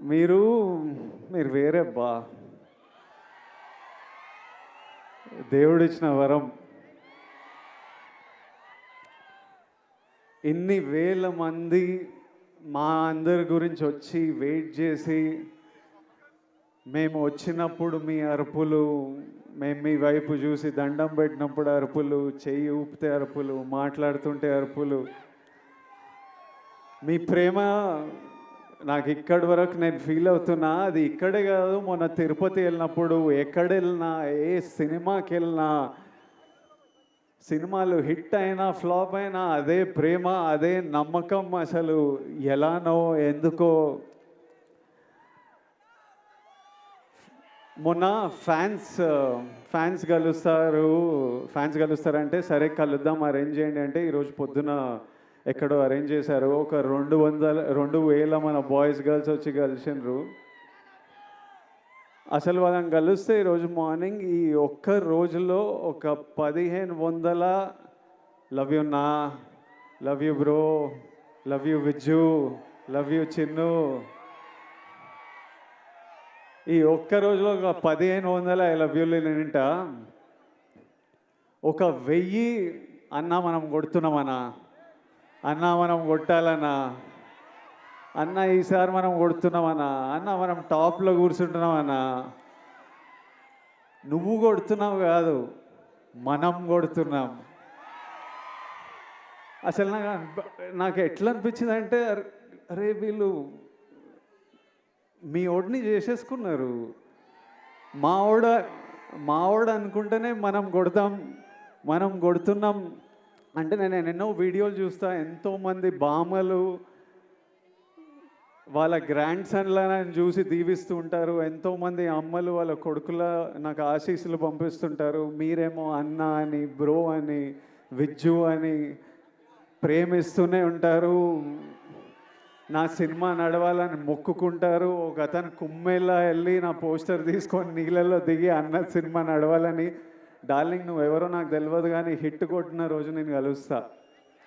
మీరు మీరు వేరే బా దేవుడిచ్చిన వరం. ఇన్ని వేల మంది మా అందరి గురించి వచ్చి వెయిట్ చేసి మేము వచ్చినప్పుడు మీ అరుపులు, మేము మీ వైపు చూసి దండం పెట్టినప్పుడు అరుపులు, చెయ్యి ఊపితే అరుపులు, మాట్లాడుతుంటే అరుపులు, మీ ప్రేమ నాకు ఇక్కడి వరకు నేను ఫీల్ అవుతున్నా. అది ఇక్కడే కాదు, మొన్న తిరుపతి వెళ్ళినప్పుడు, ఎక్కడ వెళ్ళినా, ఏ సినిమాకి వెళ్ళినా, సినిమాలు హిట్ అయినా ఫ్లాప్ అయినా అదే ప్రేమ, అదే నమ్మకం. అసలు ఎలానో ఎందుకో. మొన్న ఫ్యాన్స్ కలుస్తారంటే సరే కలుద్దాం అరేంజ్ చేయండి అంటే ఈరోజు పొద్దున ఎక్కడో అరేంజ్ చేశారు. ఒక 2,000 మన బాయ్స్ గర్ల్స్ వచ్చి కలిసినారు. అసలు వాళ్ళని కలిస్తే ఈరోజు మార్నింగ్ ఈ ఒక్క రోజులో ఒక 1,500 లవ్ యూ నా, love you bro, love you Vijju, love you Chinnu, ఈ ఒక్క రోజులో ఒక 1,500 ఐ లవ్ యూలు నింట ఒక 1000 అన్నా మనం కొడుతున్నామన్నా, అన్న మనం కొట్టాలన్నా, అన్న ఈసారి మనం కొడుతున్నామన్నా, అన్న మనం టాప్లో కూర్చుంటున్నామన్నా. నువ్వు కొడుతున్నావు కాదు, మనం కొడుతున్నాం. అసలు నాకు ఎట్లా అనిపించింది అంటే, అరే వీళ్ళు మీ ఓడిని చేసేసుకున్నారు. మావాడు అనుకుంటేనే మనం కొడుతున్నాం అంటే. నేను ఎన్నో వీడియోలు చూస్తా, ఎంతోమంది బామ్మలు వాళ్ళ గ్రాండ్ సన్లను చూసి దీవిస్తూ ఉంటారు. ఎంతోమంది అమ్మలు వాళ్ళ కొడుకుల నాకు ఆశీస్సులు పంపిస్తుంటారు. మీరేమో అన్న అని, బ్రో అని, విజ్జు అని ప్రేమిస్తూనే ఉంటారు. నా సినిమా నడవాలని మొక్కుకుంటారు. ఒక అతను కుమ్మేలా వెళ్ళి నా పోస్టర్ తీసుకొని నీళ్ళల్లో దిగి అన్న సినిమా నడవాలని. డార్లింగ్ నువ్వెవరో నాకు తెలియదు కానీ హిట్ కొట్టిన రోజు నేను కలుస్తా.